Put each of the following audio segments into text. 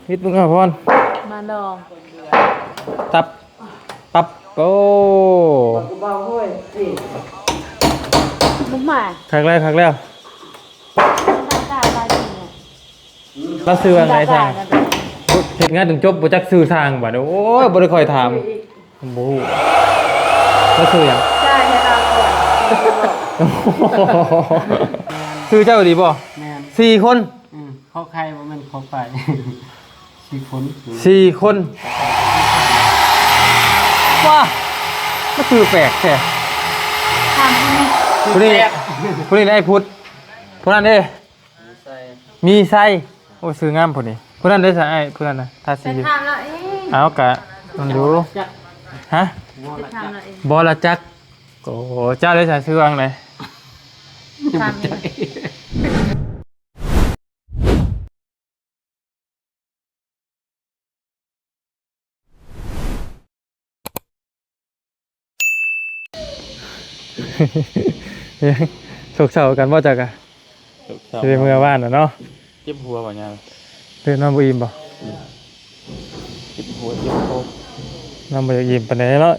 ฮิตมึงอ่ะพรมาลองตับปับโอ้มุกหมาครั้งแล้วตาลายเนี่ยเราซื้อว่าไงทางเห็นงานถึงจบบ่จักซื้อทางบ่เด้อโอ้ยบ่ได้ค่อยถามบ่ฮู้เราซื้อหยังใช่ให้เราก่อนซื้อเจ้าดีบ่4คนเขาใครว่ามันเขาไป4 คนว้ามันซื้อแปลกแท้ทำให้ผู้นี้ได้พุทธผู้นั้นเด้มีไส้โอ้ซื้องามผู้นี้ผู้นั้นได้ซะไอ้ผู้นั้นน่ะทาสีจะทำเราเอง เอากะลองดูฮะจะทำเราเอง บอละจักโอ้เจ้าได้ใส่ซื้อวางไหนทำเองโศกเศร้ากันบ่จักอะสิเมื่อบ้านน่ะเนาะเจ็บหัวบ่เนี่ยเดินนอนบ่อิ่มบ่เจ็บหัวเจ็บโคกนอนบ่อิ่มปานใดเนาะ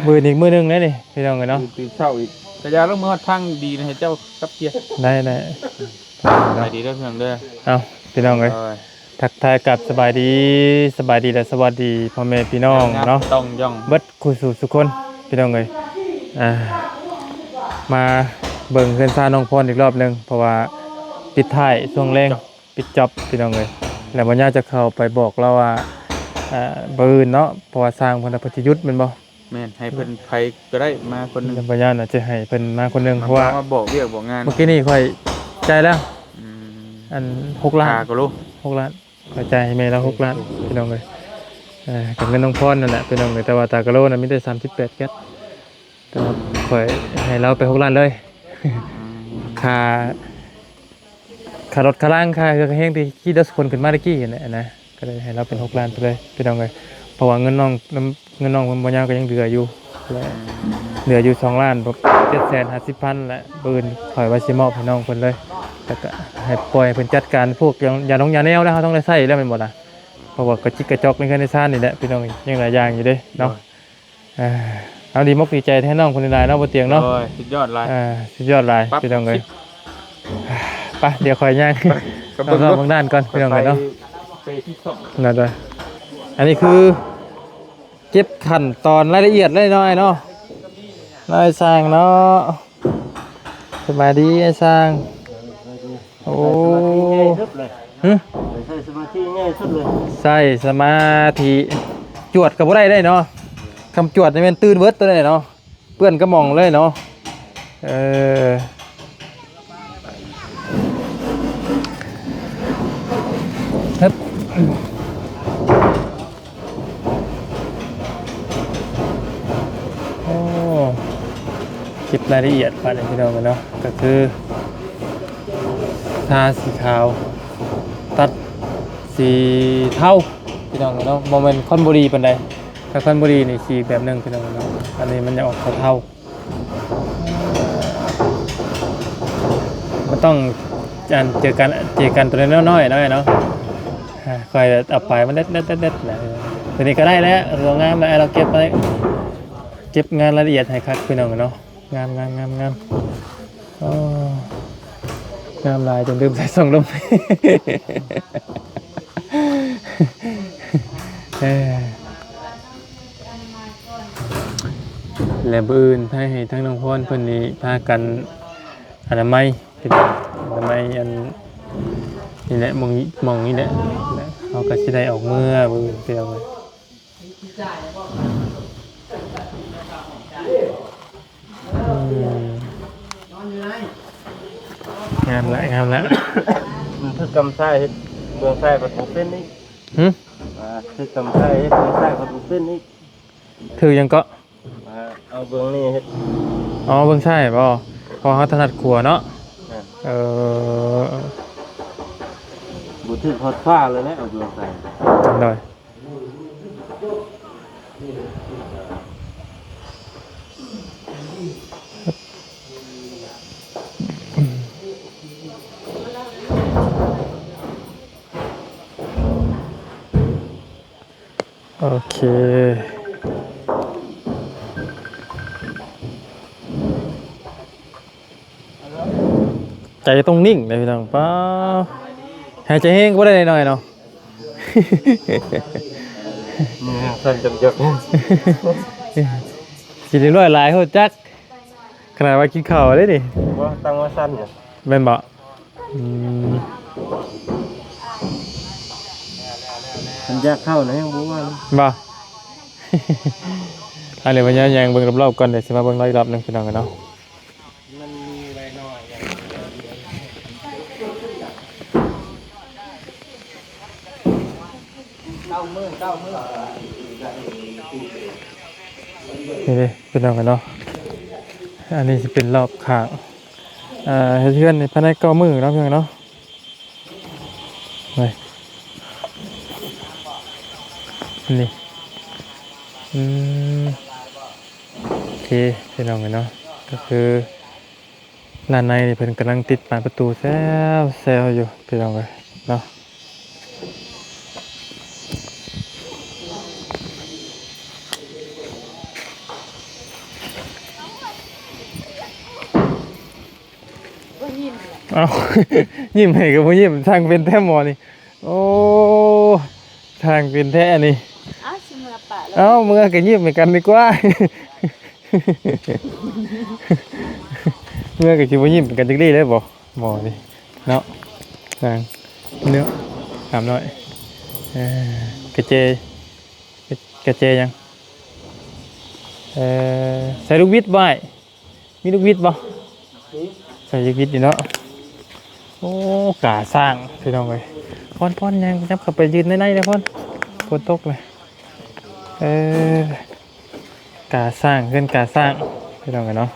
มื้ออีกมื้อนึงได้นี่พี่น้องเอ้ยเนาะตื่นเช้าอีกแต่ยาต้องมือทางดีนะให้เจ้ากับเกียร์ได้ไปดีเด้อเพื่อนเด้อเอาพี่น้องเอ้ยทักทายกับสบายดีและสวัสดีพ่อแม่พี่น้องเนาะต้องย่องเบิดคู่สู่ทุกคนพี่น้องเอ้ยมาเบิ่งเพื่อนซ่าน้องพรอีกรอบนึงเพราะว่าปิดท้ายช่วงแรงปิดจ็อบพี่น้องเอ้ยแล้วบ่ย่าจะเข้าไปบอกเราว่าบ่อื่นเนาะเพราะว่าสร้างเพิ่นเพิ่นสิหยุดแม่นบ่แม่นให้เพิ่นไผก็ได้มาคนนึงบ่ย่าน่ะจะให้เพิ่นมาคนนึงเพราะว่ามาบอกเรียกบอกงานเมื่อกี้นี่ค่อยใจายแล้วอัน6ล้านก็รู้6ล้านค่อยจ่ายให้แม่แล้ว6ล้านพี่น้องเอ้ยกับเงินน้องพรนั่นแหละพี่น้องเอ้ยแต่ว่าตากะโลน่ะมีแต่38แก๊สแต่ว่าค่อยให้เราไป6ล้านเลยค่ารถค่าล่างค่าเครื่องแห้งที่ขี่ดัสคนขึ้นมาตะกี้นะก็เลยให้เราเป็น6ล้านไปเลยพี่น้องเลยเพราะว่าเงินน้องบ่ยาวก็ยังเหลืออยู่2ล้าน750,000และปืนข่อยว่าสิมอบให้น้องเพิ่นเลยแล้วก็ให้ปล่อยเพิ่นจัดการพวกยาแนวแล้วเฮาต้องได้ใช้แล้วแม่นบ่ล่ะเพราะว่ากระจิกกระจอกในในซ่านนี่แหละพี่น้องยังหลายอย่างอยู่เด้เนาะเอาดีมกดีใจแท้น้องคนหลายเนาะบ่เตียงเนาะสุดยอดหลายสุดยอดหลายพี่น้องเอ้ยไปเดี๋ยวคอยย่างเราบางด้านก่อนพี่น้องเนาะนั่นเลยอันนี้คือเก็บขั้นตอนรายละเอียดเลยเนาะไอ้เนาะนายสร้างเนาะสบายดีไอ้สร้างโอ้ใส่สมาธิง่ายสุดเลยใส่สมาธิจวดกับบ่ได้เนาะคำจวดนี่มันตื่นเบิดตัวได้เนาะเพื่อนก็มองเลยเนาะครับโอ้เก็บรายละเอียดไปเลยพี่น้องกันเนาะก็คือทาสีขาวตัดสีเทาพี่น้องกันเนาะโมเมนต์คอนบุรีเป็นไดถ้าคอนบุรีนี่สีแบบนึงพี่น้องกันเนาะอันนี้มันจะออกเทามันต้องเจอกันตัวน้อยๆเนาะคอยเอาไปมันเด็ดนะตัวนี้ก็ได้แล้วรวมงานมาเราเก็บงานรายละเอียดให้คัดพี่น้องเนาะงามงามลายจนลืมใส่ส่งลมและบื้นให้ทั้งน้องพรเพิ่นนี้พากันอนามัยอันนี่แหละมองนี่แหละเขาก็จะได้ออกเมื่อบื้นเปรี้ยวเลยงามละคือกำไส้เมืองไส้ประตูเป็นนี่คือกำไส้เมืองไส้ประตูเป็นนี่ถือยังก็เอาเบื้องนี่อ๋อเบื้องใช่ป่ะพอเขาถนัดขัวเนาะบุตรทอดฟ้าเลยนะเอาเบื้องไส้หน่อย โอเคใจต้องนิ่งเลยพี่น้องป้าหายใจแห้งก็ได้หน่อยเนาะ มือสั่นจนเยอะ กินเรียบร้อยหลายโหดจักขนาดว่ากินข้าวได้ดิ ว่าตั้งว่าสั้นเนี่ย แม่นบ่อืม มันยากเข้านะยังรู้ว่า บ่ อันนี้วันนี้ยังเบิ่งรอบๆก่อนเดี๋ยวสิมาเบิ่งรอบอีกรอบหนึงพี่น้องกันเนาะนี่เลยพี่น้องกันเนาะอันนี้จะเป็นรอบข้างเฮ็ดเพื่อนในภายใน9 มื้อเนาะพี่น้องเนาะไปนี่โอเคพี่น้องกันเนาะก็คือร้านในนี่เพิ่นกำลังติดบานประตูแซวอยู่พี่น้องกันเนาะเอา ยิ้มให้กับบ่ยิ้มทางเป็นแท้หมอนี่โอ้ทางเป็นแท้นี่ อ้าวสิเมื่อปะแล้ว เอ้าเมื่อก็ยิ้มให้กันดีกว่า เมื่อก็สิบ่ยิ้มกันจักดีเลยบ่หมอนี่เนาะทางเนื้อถามหน่อยกระเจยังใส่ลูกวิดบ่อ้ายมีลูกวิดบ่ใส่ลูกวิดนี่เนาะโอ้กาสร้างพี่น้องเอ้ยพ่อนยังจับเข้าไปยืนในๆเลยพ่อนฝนตกเลยกาสร้างขึ้นกาสร้างพี่น้องกันเนาะ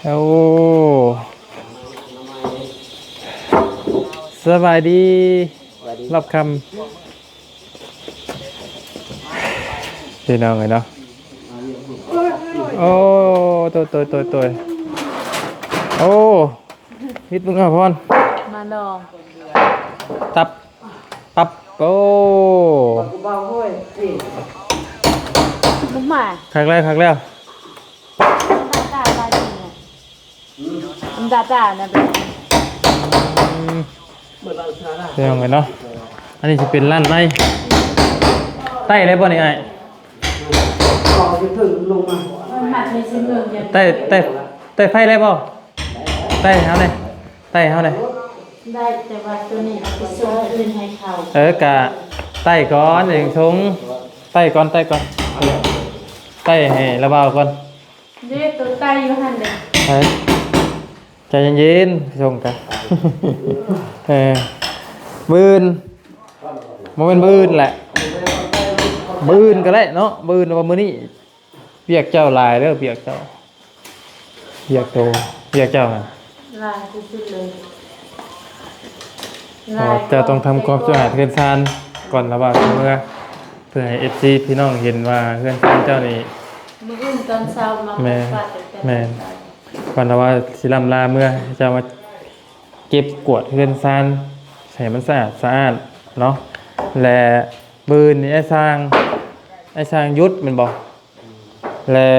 โอ้สบายดีรับคำพี่น้องกันเนาะโอ้ตัวโอ้ฮิตมึงอ่ะพ่อน มาลอง ตับปับโอ้ มุกมา ครั้งแรก ตาลายจริงเนี่ยมันตานะเป็น เรื่องไงเนาะอันนี้จะเป็นร้านไใต้ได้ป่ะนี่ไอ้ มันหมักในชิ้นเมืองยัง ใต้ไฟได้ป่ะใต้เฮาเลยใต้เฮาเลย ได้แต่ว่าตัวนี้เอาไปส่งอื่นให้เขา กะใต้ก่อนเองชงใต้ก่อนใต้ให้ระบาวก่อน เด็กตัวไตอยู่หันเลย ไปใจเย็นๆชงกัน บืนโมเป็นบืนแหละบืนก็ได้เนาะบืนว่ามื้อนี้เบียกเจ้าลายเด้อเบียกเจ้าเบียกโตเบียกเจ้าน่ะ ลายที่สุดเลย เจ้าต้องทำความสะอาดเฮือนซานก่อนระบาดเมื่อเพื่อให้ FC พี่น้องเห็นว่าเฮือนซานเจ้านี่ มื้ออื่นตอนเช้ามา แม่ ฟาดแต่ แม่ก่อนระว่าสิลำลาเมื่อเจ้ามาเก็บกวาดเฮือนซานให้มันสะอาดเนาะและบืนนี่ไอ้สร้างยุทธมันบอกและ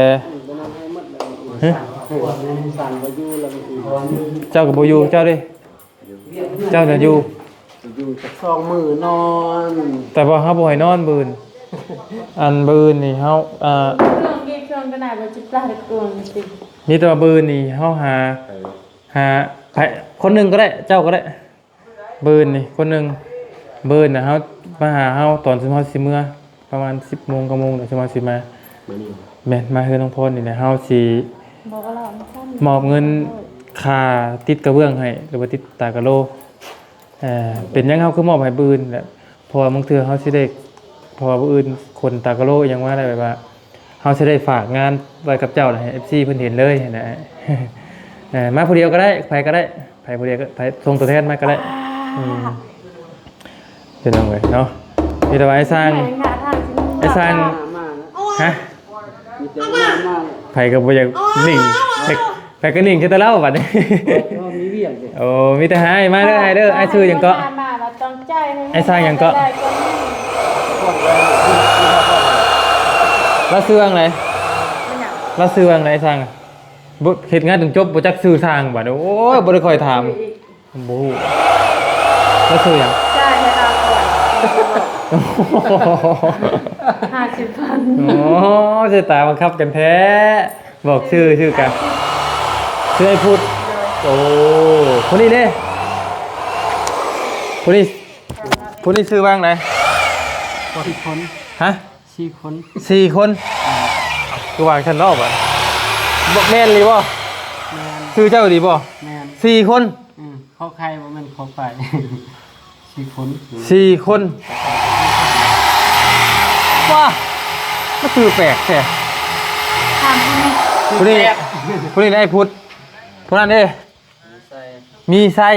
ฮะเจ้ากับโบอยูเจ้าดิเจ้าจะอยู่ อยู่จาก2 มื้อนอน แต่ว่าเขาบ่ให้นอนบืนอันบืนนี่เขาเครื่องกระดาษมันจะปลาตะกงสิ มีแต่ว่าบืนนี่เขาหาไปคนหนึ่งก็ได้เจ้าก็ได้บืนนี่คนหนึ่งบืนนะเขามาหาเขาตอนสิเมื่อประมาณ10 โมง9 โมงเดี๋ยวสิมาแม่นมาเฮือนน้องพรนี่แหละเฮาสิ บอกว่าเราไม่ทราบ มอบเงินค่าติดกระเบื้องให้หรือว่าติดตากระโลเป็นหยังเฮาคือมอบให้บืนแหละเพราะว่าบางเทื่อเฮาสิได้เพราะว่าผู้อื่นคนตากระโลหยังว่าได้แบบว่าเฮาสิได้ฝากงานไว้กับเจ้าให้ FC เพิ่นเห็นเลยนะ มาผู้เดียวก็ได้ไผก็ได้ไผผู้เดียวก็ไผส่งตัวแทนมาก็ได้เป็นจังไดเนาะมีแต่ว่าไอ้สร้างฮะไผก็บ่อยากนิ่งไผก็นิ่งคือแต่เล่าบัดนี้ มีเวียงเด้ โอ้มีแต่หามาเด้อไอ้เด้อไอ้ชื่อหยังก็ มาแล้วต้องใจ ไอ้สร้างหยังก็ ก่อน แล้วซื้อว่าไงแล้วซื้อว่าไงสร้างบ่เฮ็ดงานถึงจบบ่จักซื้อสร้างบัดโอ้ยบ่ได้ค่อยถามบ่ฮู้แล้วซื้อหยัง ใช่ให้เราก่อน50,000 โอ้ใช่ตาบังคับกันแท้บอกชื่อกันชื่อไอ้พุทธโอ้คนนี้เด้คนนี้ชื่อว่างไหน 4 คน ฮะ 4 คน 4 คนคือวางชั้นรอบอ่ะบอกแม่นหรือบ่ แม่น ชื่อเจ้าดีบ่ แม่น 4 คน เข้าใครบ่แม่นเข้าไป4 คน 4 คนว้ามันคือแปลกแท้ ถามพี่ คนนี้ได้พุทธคนนั้นเด้ ใส่ มีไส้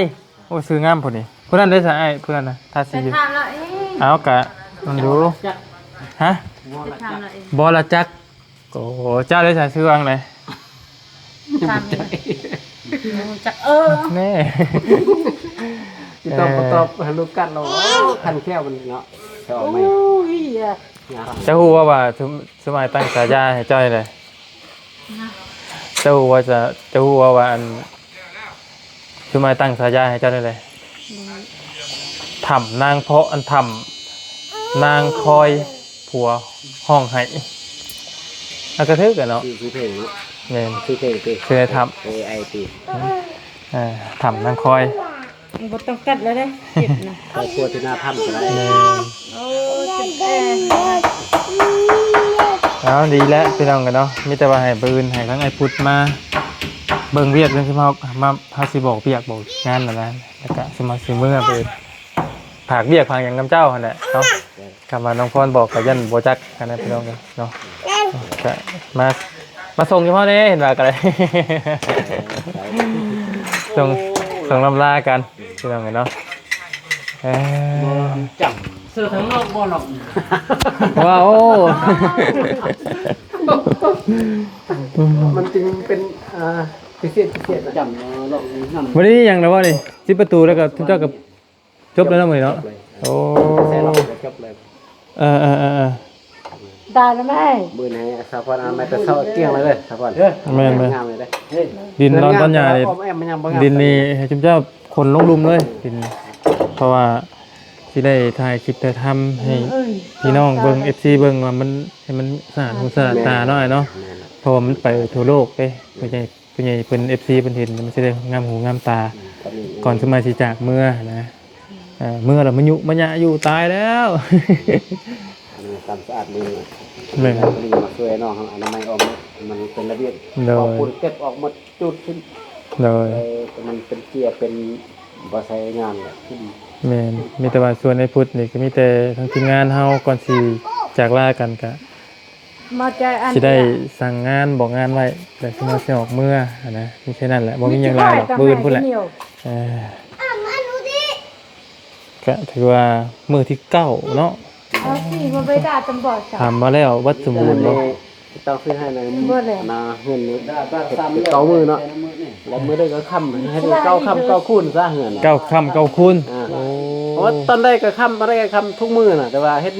โอ้ซื้องามพุ่นนี่คนนั้นได้สายเพื่อนนะทาสี จะถามเราเอง เอากะมันดู จัก ฮะ จะถามเราเอง บอละจักโอ้โหเจ้าได้สายซื้อวางไหน ถามจะแน่ สิตอบให้ลูกกันเราคันแก้วมันเนาะจะเอาไหม ย เจ้าฮู้ว่าสมัยตั้งฉายาให้จ้อยเลยเจ้าฮู้ว่าอันสมัยตั้งฉายาให้เจ้าได้เลยถ่ำนางเพาะอันถ่ำนางคอยผัวห้องให้เอากระทึกกันเนาะ ชื่อเพลงเนาะ เนี่ย ชื่อเพลงติ ชื่อไอ้ถ่ำ AIT ถ่ำนางคอย บ่ต้องกัดแล้วเด้เจ็บนะ ครอบครัวที่น่าทำก็ได้ โอ้เจ็บแอ แล้วดีแล้วพี่น้องกันเนาะมีแต่ว่าให้ปืนให้ทั้งไอ้พุทธมาเบิ่งเวียกเรื่องที่มาพาสิบอกเวียกบอกงานนั่นแหละแล้วก็สิมาสิเมื่อไปผากเวียกผากอย่างน้ำเจ้าหั่นแหละเนาะคำว่าน้องพรบอกกับยันบ่จักกันนะพี่น้องกันเนาะก็มาส่งเฉพาะนี้เห็นว่ากันเลย ส่งลำลากันพี่น้องกันเนาะ จับเสื้อทั้งนอกบ่หรอก ว้าว มันจึงเป็นพิเศษจับหรอกนั่น วันนี้ยังแล้วว่านี่10ประตูแล้วก็ทุกเจ้ากับจบแล้วเนาะมื้อนี้เนาะโอ้ แซ่หรอกจบเลย ได้แล้วแม่ มื้อไหนสะพอนเอามาแต่เช้าเที่ยงเลยสะพอนงามเลยเด้ ดินนอนต้นหญ้านี่ดินนี่ให้จุ๊บเจ้าคนลงลุมเลยดินเพราะว่าสิได้ถ่ายคลิปแต่ทำให้พี่น้องเบิ่ง FC เบิ่งว่ามันให้มันสะอาดหูสะอาดตาหน่อยเนาะเพราะว่ามันไปทั่วโลกเด้ผู้ใหญ่เพิ่น FC เพิ่นเห็นมันสิได้งามหูงามตาก่อนสมัยสิจากเมื่อนะเมื่อแล้วมันยุมันยะอยู่ตายแล้ว ทำสะอาดมือ แม่น นี่มาช่วยน้องอนามัยออกมันเป็นระเบียบ โดย พอคุณเก็บออกหมดจุดขึ้น โดย มันเป็นเกียร์เป็นบ่ใช้งานแหละขึ้น แม่นมีแต่ว่าส่วนในพุทธนี่ก็มีแต่ทั้งทีมงานเฮาก่อนสิจากลากันก็ มาใจอัน สิได้สั่งงานบอกงานไว้แต่สิมาสิออกเมื่อนะมีแค่นั้นแหละบ่มีหยังหลายดอกปืนพุ่นแหละเออก็ถือว่ามื้อที่เก้าเนาะ เอาสิมาไปด่าตำรวจจ้ะ ทำมาแล้ววัดสมบูรณ์บ่ ต้องซื้อให้ใน บ่เลย นาเงินนี้เก้ามือเนาะแล้วมือได้ก็ค่ำให้ดูเก้าค่ำเก้าคูณซะเหือน เก้าค่ำเก้าคูณ เพราะว่าตอนแรกก็ค่ำตอนแรกก็ค่ำทุกมือน่ะแต่ว่าเฮ็ด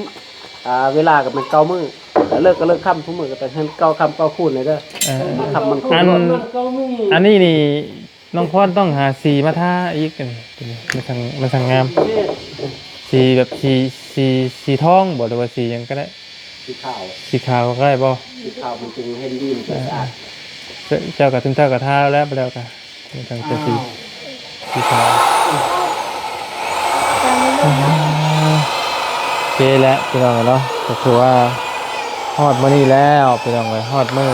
เวลาก็มันเก้ามือแต่เลิกก็เลิกค่ำทุกมือก็แต่เฮ็ดเก้าค่ำเก้าคูณเลยเด้อค่ำมันคูณ อันนี้นี่น้องพรต้องหาสีมาทาอีกมันสั่งงามสีแบบสีทองบ่หรือว่าสีหยังก็ได้ สีขาว สีขาวก็ได้บ่ สีขาวมันจึงเห็นดีมันจะสะอาด เจ้ากับถึงเจ้ากับทาแล้วไปแล้วกันมันสั่งจะสีขาวโอเคแล้วพี่น้องเนาะก็คือว่าฮอดมื้อนี้แล้วพี่น้องเอ้ยฮอดมื้อ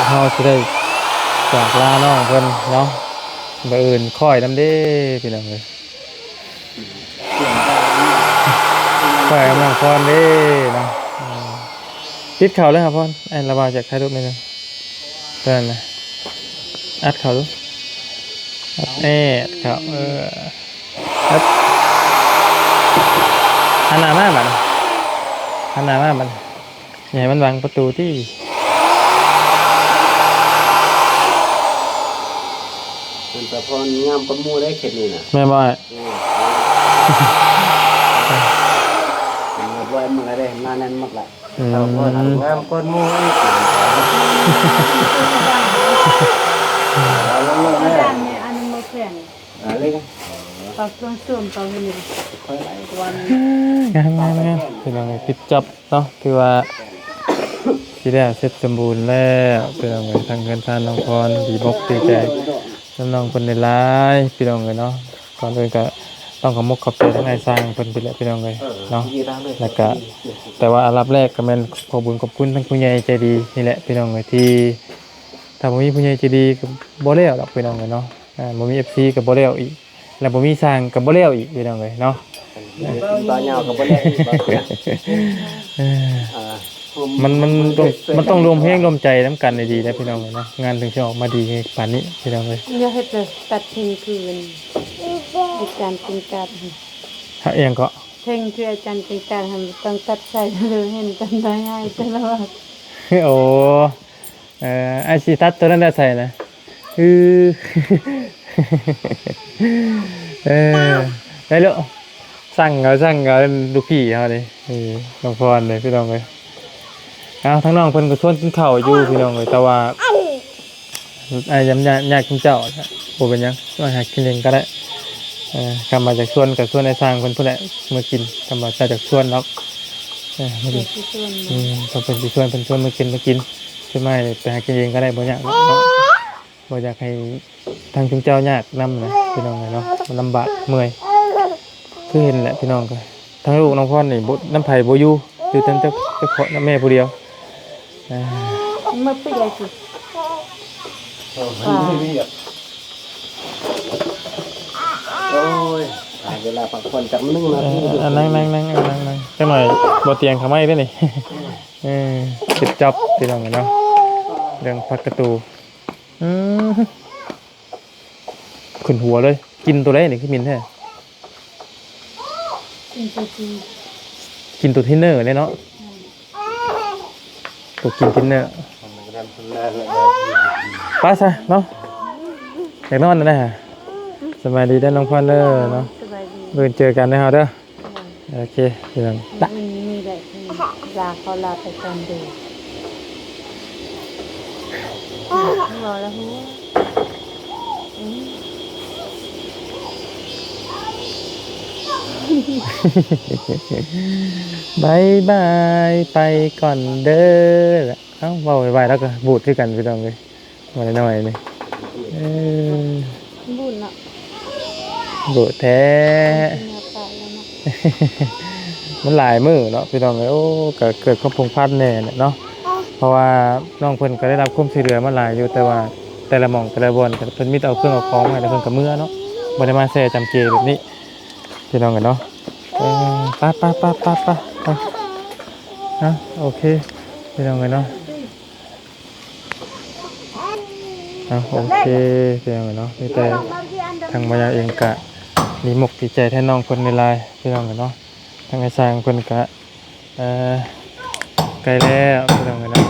เฮาสิได้จากลาน้องเพิ่นเนาะบ่อื่นค่อยนำเด้พี่น้องเอ้ยค่อยกำลังพรเด้เนาะปิดข่าวเลยครับพ่อไอ้ระบายจากท้ายรูปนิดนึงเพิ่นน่ะอัดข่าวดูอัดข่าวอัดหันหน้ามาบัดหันหน้ามาบัดอย่าให้มันบังประตูที่ มันแต่พองามประมูได้เข็ดนี่น่ะ แม่บ่อย มันไว้เมื่อไร อะไรได้มาแน่นหมดแหละ เราก็ทำงามก้นมูอีกเราลง อา แม่ จารย์เนี่ยอันนี้มาแข่ง อะไรกัน ปากต้นส้มปากนี่วัน งามพี่น้องปิดจบเนาะคือว่าที่ได้เสร็จสมบูรณ์แล้วพี่น้องทางเงินทานน้องพรดีบกดีใจน้องคนในร้ายพี่น้องเลยเนาะก่อนอื่นก็ต้องขอบขอบใจทั้งไอ้สร้างเพิ่นไปแล้วพี่น้องเลยเนาะแล้วก็แต่ว่าอันดับแรกก็แม่นขอบุญขอบคุณทั้งผู้ใหญ่ใจดีนี่แหละพี่น้องเลยที่ถ้าบ่มีผู้ใหญ่ใจดีก็บ่แล้วดอกพี่น้องเลยเนาะบ่มี FC ก็บ่แล้วอีกแล้วบ่มีสร้างก็บ่แล้วอีกพี่น้องเลยเนาะ ตาเงากับบ่ได้มันต้องรวมเพลงรวมใจน้ำกันดีนะพี่น้องเลยนะงานถึงจะออกมาดีป่านนี้พี่น้องเลย อย่าเฮ็ดเลยตัดเพลงคืนอาจารย์กินการ ถ้าเองก็ เพลงคืออาจารย์กินการทำต้องตัดใส่เลยเห็นกันได้ง่ายแต่ละว่า โอ้ไอซีตัดตัวนั้นได้ใส่นะได้แล้วสั่งเอาลูกพี่เขาเลยน้องพรเลยพี่น้องเลยเอาทั้งน้องเพิ่นก็ชวนกินข้าวอยู่พี่น้องเลยแต่ว่าไอ้ยำยากกินเจ้าบ่เป็นยังว่าหากินเองก็ได้กำมาจากชวนกับชวนไอ้สร้างเพิ่นผู้ใดมากินกำมาจากชวนเนาะมากินเขาเป็นชวนเพิ่นชวนมากินใช่ไหมไปหากินเองก็ได้บ่ยากเนาะบ่อยากให้ทางจุงเจ้ายากนำนะพี่น้องเนาะมันลำบากเมื่อยคือเห็นแหละพี่น้องก็ทั้งลูกน้องพ่อนี่บ่น้ำไผ่บ่อยู่อยู่แต่เจ้าของแม่ผู้เดียวมาไปใหญ่สุดโอ้ยเวลาพักผ่อนจาก1 นาที นั่งจังหน่อยบ่เตียงเขาไม่ได้นี่ปิดจ็อบพี่น้องเนาะเรื่องพักประตูขึ้นหัวเลยกินตัวไหนนี่คือมินแท้กินตัวทินเนอร์เลยเนาะตัวกินทินเนอร์ไปซะเนาะอยากนอนนะฮะสบายดีได้น้องพ่อเด้อเนาะเบิ่งเจอกันนะฮะเด้อโอเคเรื่องตะมีได้ลาเขาลาไปตอนเด็กรอแล้วหัว บายบายไปก่อนเด้อเอ้าเว้าไว้แล้วก็บูดคือกันพี่น้องเอ้ยมาหน่อยนี่บุญเนาะบูดแท้มันหลายมื้อเนาะพี่น้องเอ้ยโอ้ก็เกิดความพงพลาดแน่เนาะเพราะว่าน้องเพิ่นก็ได้รับความช่วยเหลือมาหลายอยู่แต่ว่าแต่ละหม่องแต่ละบ่อนก็เพิ่นมีแต่เอาเครื่องเอาของมาแต่เพิ่นก็เมื่อเนาะบ่ได้มาแซ่จำเจแบบนี้พี่น้องกันเนาะไปโอเคพี่น้องกันเนาะโอเคพี่น้องกันเนาะมีแต่ทางมายาเองกะมีหมกดีใจแทนน้องคนในลายพี่น้องกันเนาะทางไอ้สร้างคนกะไกลแล้วพี่น้องกันเนาะ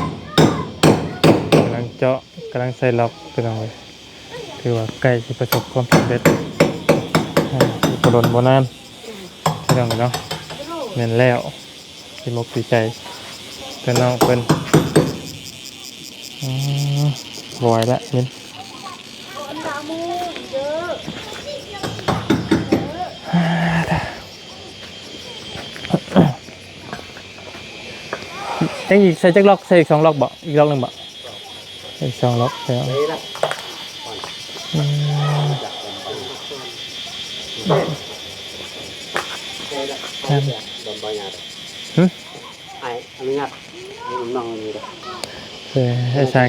กำลังเจาะกำลังใส่ล็อกพี่น้องเลยถือว่าใกล้ที่ประสบความสำเร็จกระโดดโบนานพี่น้องเนาะเงินแล้วที่มกดีใจแต่น้องเป็นบอยละมินยังอีกใส่จักล็อกใส่อีก2 ล็อกบ่อีกล็อกหนึ่งบ่อีก2 ล็อกใช่ไหมไอ้อนุญาตให้น้องนี่เด้อให้สร้าง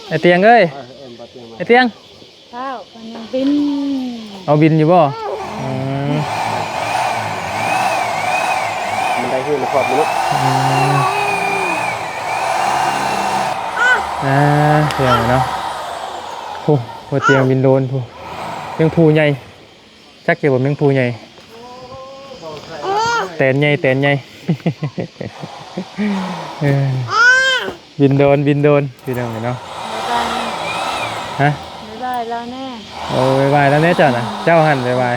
ไอเตียงเอ้ยไอเตียง ข้าวมันยังบิน เอาบินอยู่บ่มันได้ขึ้นขอบมันเตียงเนาะผู้เตียงบินโดนผู้เตียงผู้ใหญ่จักเกี่ยวกับเตียงผู้ใหญ่แตนใหญ่บินโดนพี่น้องเนาะฮะไม่ได้แล้วแน่โอ้บายแล้วแน่จ้ะนะเจ้าหันบาย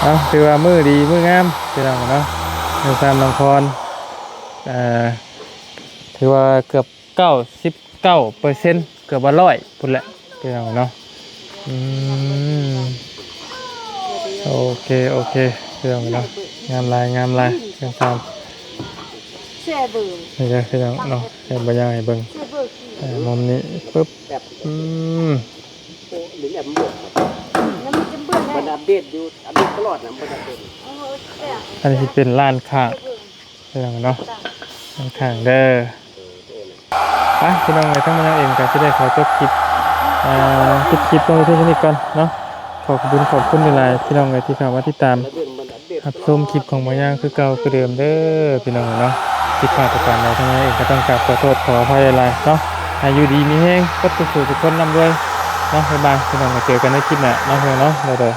เอาถือว่ามือดีมืองามพี่น้องเนาะในสามน้องพรถือว่าเกือบ99%เกือบว่า100พุ่นแหละพี่น้องเนาะโอเคพี่น้องเนาะงามลายเรื่องตาม เสียเบื่อ นี่ก็พี่น้องเนาะเห็นบรรยากาศเบิ่ง เสียเบื่อ มุมนี้ปึ๊บ แบบ Ừ. โอ้หรือแบบบวก แล้วมันจะเบื่อ มัน ได้ อัปเดตอยู่อัปเดตตลอดนะมันอัปเดต อันนี้สิเป็นร้านข้างพี่น้องเนาะร้านข้างเด้อไปพี่น้องเลยทั้งหมดเองก็จะได้ขอจบคลิปปิดคลิปตรงที่นี้ก่อนเนาะขอบคุณหลายๆพี่น้องเลยที่เข้ามาติดตาม แล้วเรื่องมันอัปเดต รับชมคลิปของบรรยากาศคือเก่าคือเดิมเด้อพี่น้องเนาะผิดพลาดประการใดทั้งนั้นเองก็ต้องกราบขอโทษขออภัยหลายๆเนาะอายุดีมีแห้งก็ตุกสู่ทุกคนนำด้วยเนาะบ๊ายบายพี่น้องมาเจอกันในคลิปหน้าเนาะเพื่อนเนาะเด้อ